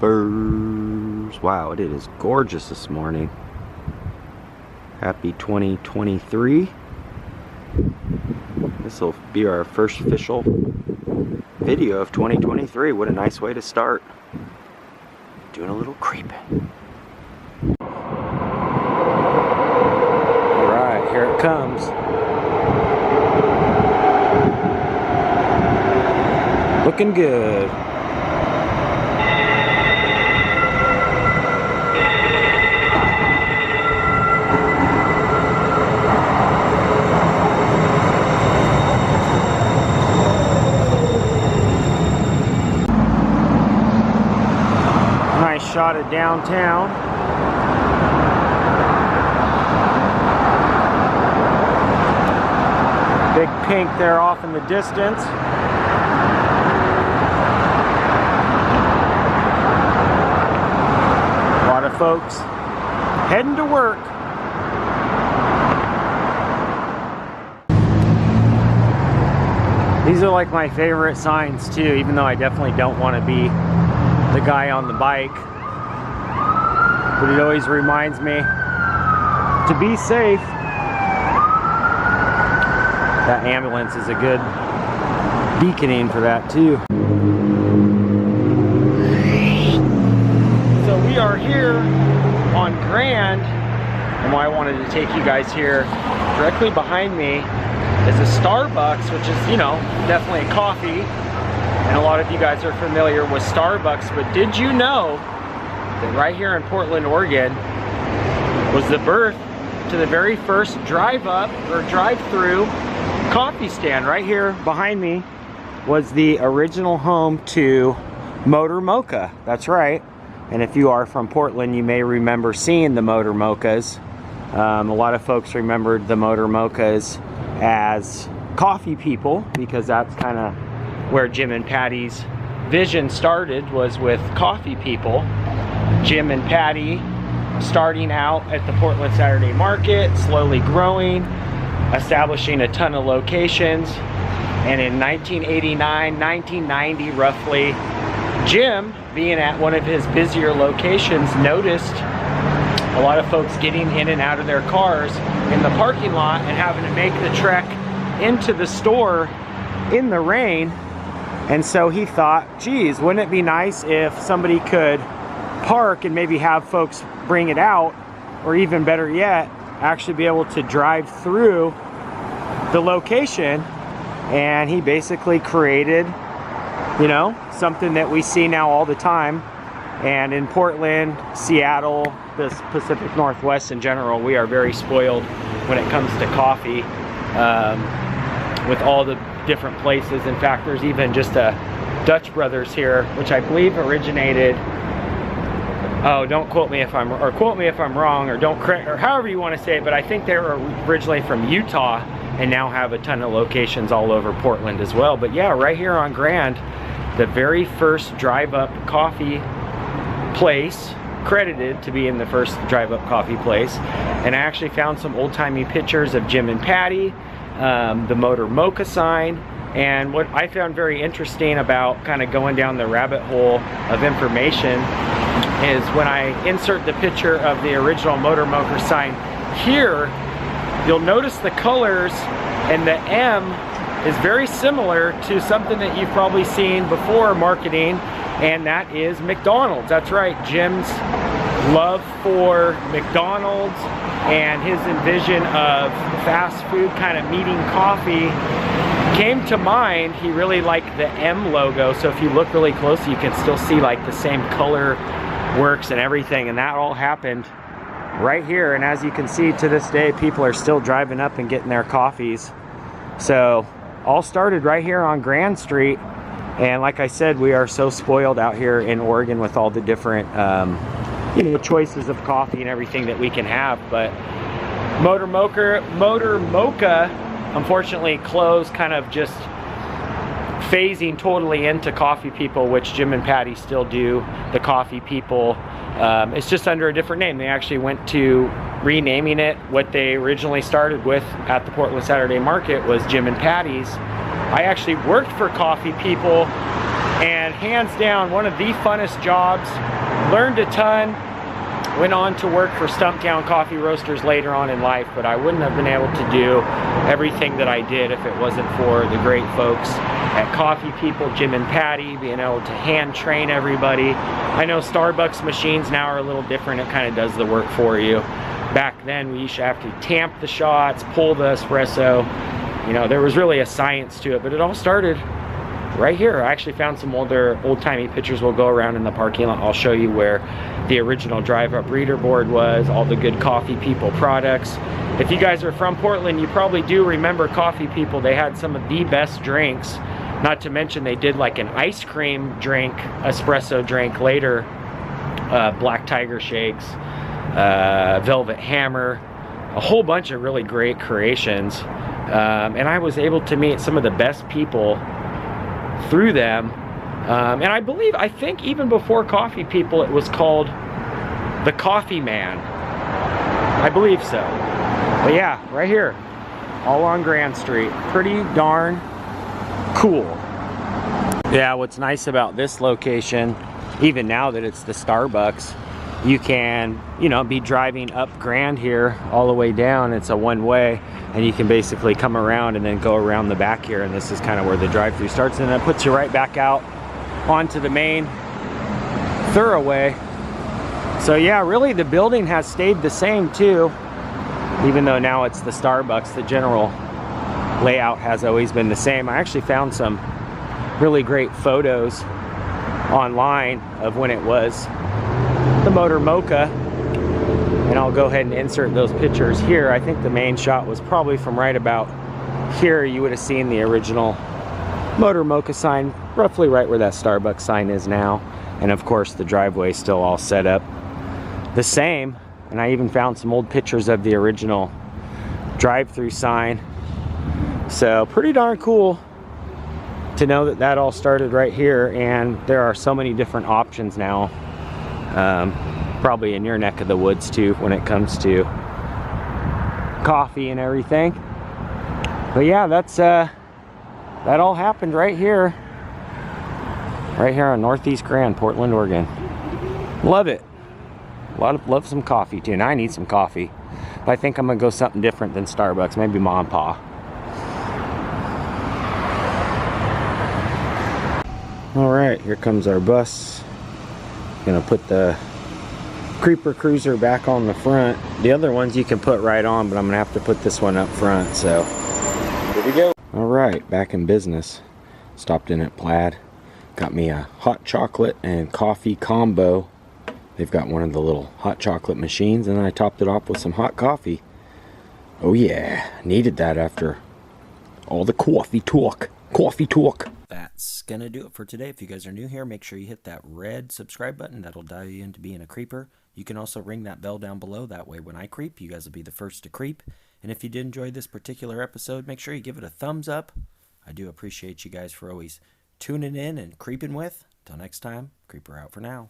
Creepers. Wow, it is gorgeous this morning. Happy 2023. This will be our first official video of 2023. What a nice way to start. Doing a little creeping. Alright, here it comes. Looking good. Nice shot of downtown. Big pink there off in the distance. A lot of folks heading to work. These are like my favorite signs too, even though I definitely don't want to be the guy on the bike. But it always reminds me to be safe. That ambulance is a good beaconing for that too. So we are here on Grand, and why I wanted to take you guys here, directly behind me is a Starbucks, which is, you know, definitely a coffee. And a lot of you guys are familiar with Starbucks, but did you know that right here in Portland, Oregon was the birth to the very first drive-up or drive-through coffee stand? Right here behind me was the original home to MOKA. That's right. And if you are from Portland, you may remember seeing the MOKAs. A lot of folks remembered the MOKAs as coffee people, because that's kind of where Jim and Patty's vision started, was with coffee people. Jim and Patty starting out at the Portland Saturday Market, slowly growing, establishing a ton of locations. And in 1989, 1990 roughly, Jim, being at one of his busier locations, noticed a lot of folks getting in and out of their cars in the parking lot and having to make the trek into the store in the rain. And so he thought, geez, wouldn't it be nice if somebody could park and maybe have folks bring it out, or even better yet, actually be able to drive through the location. And he basically created, you know, something that we see now all the time. And in Portland, Seattle, the Pacific Northwest in general, we are very spoiled when it comes to coffee, with all the different places. In fact, there's even just a Dutch Brothers here, which I believe originated, oh, don't quote me if I'm, or quote me if I'm wrong, or don't correct, or however you want to say it, but I think they were originally from Utah and now have a ton of locations all over Portland as well. But yeah, right here on Grand, the very first drive-up coffee place, credited to being the first drive-up coffee place. And I actually found some old-timey pictures of Jim and Patty, the MOKA sign. And what I found very interesting about kind of going down the rabbit hole of information is when I insert the picture of the original MOKA sign here, you'll notice the colors, and the M is very similar to something that you've probably seen before marketing, and that is McDonald's. That's right, Jim's love for McDonald's and his envision of fast food kind of meeting coffee came to mind. He really liked the M logo, so if you look really close, you can still see like the same color works and everything, and that all happened right here. And as you can see, to this day, people are still driving up and getting their coffees. So all started right here on Grand Street. And like I said, we are so spoiled out here in Oregon with all the different you know, choices of coffee and everything that we can have. But MOKA unfortunately closed, kind of just phasing totally into coffee people, which Jim and Patty still do, the coffee people. It's just under a different name. They actually went to renaming it. What they originally started with at the Portland Saturday Market was Jim and Patty's. I actually worked for Coffee People And hands down, one of the funnest jobs. Learned a ton. Went on to work for Stumptown Coffee Roasters later on in life, but I wouldn't have been able to do everything that I did if it wasn't for the great folks at Coffee People, Jim and Patty, being able to hand train everybody. I know Starbucks machines now are a little different. It kind of does the work for you. Back then, we used to have to tamp the shots, pull the espresso. You know, there was really a science to it, but it all started right here. I actually found some old-timey pictures. We'll go around in the parking lot. I'll show you where the original drive-up reader board was, all the good Coffee People products. If you guys are from Portland, you probably do remember Coffee People. They had some of the best drinks. Not to mention they did like an ice cream drink, espresso drink later, Black Tiger shakes, Velvet Hammer, a whole bunch of really great creations. And I was able to meet some of the best people through them. And I think even before Coffee People, it was called the Coffee Man. I believe so. But yeah, right here, all on Grand Street. Pretty darn cool. Yeah, what's nice about this location, even now that it's the Starbucks, you can, you know, be driving up Grand here all the way down. It's a one-way, and you can basically come around and then go around the back here, and this is kind of where the drive-through starts, and it puts you right back out onto the main thoroughway. So yeah, really the building has stayed the same too, even though now it's the Starbucks. The general layout has always been the same. I actually found some really great photos online of when it was the motor MOKA, and I'll go ahead and insert those pictures here. I think the main shot was probably from right about here. You would have seen the original motor MOKA sign, roughly right where that Starbucks sign is now. And of course the driveway still all set up the same. And I even found some old pictures of the original drive-through sign. So pretty darn cool to know that that all started right here, and there are so many different options now. Probably in your neck of the woods too when it comes to coffee and everything. But yeah, that's that all happened right here on Northeast Grand, Portland, Oregon. Love it. Love some coffee too, and I need some coffee, but I think I'm gonna go something different than Starbucks, maybe Ma and Pa. All right, here comes our bus. Gonna put the Creeper Cruiser back on the front. The other ones you can put right on, but I'm gonna have to put this one up front, so here we go. All right, back in business. Stopped in at Plaid. Got me a hot chocolate and coffee combo. They've got one of the little hot chocolate machines, and then I topped it off with some hot coffee. Oh yeah, needed that after all the coffee talk. Coffee talk. That's gonna do it for today. If you guys are new here, make sure you hit that red subscribe button. That'll dial you into being a creeper. You can also ring that bell down below. That way when I creep, you guys will be the first to creep. And if you did enjoy this particular episode, make sure you give it a thumbs up. I do appreciate you guys for always tuning in and creeping with. Till next time, Creeper out for now.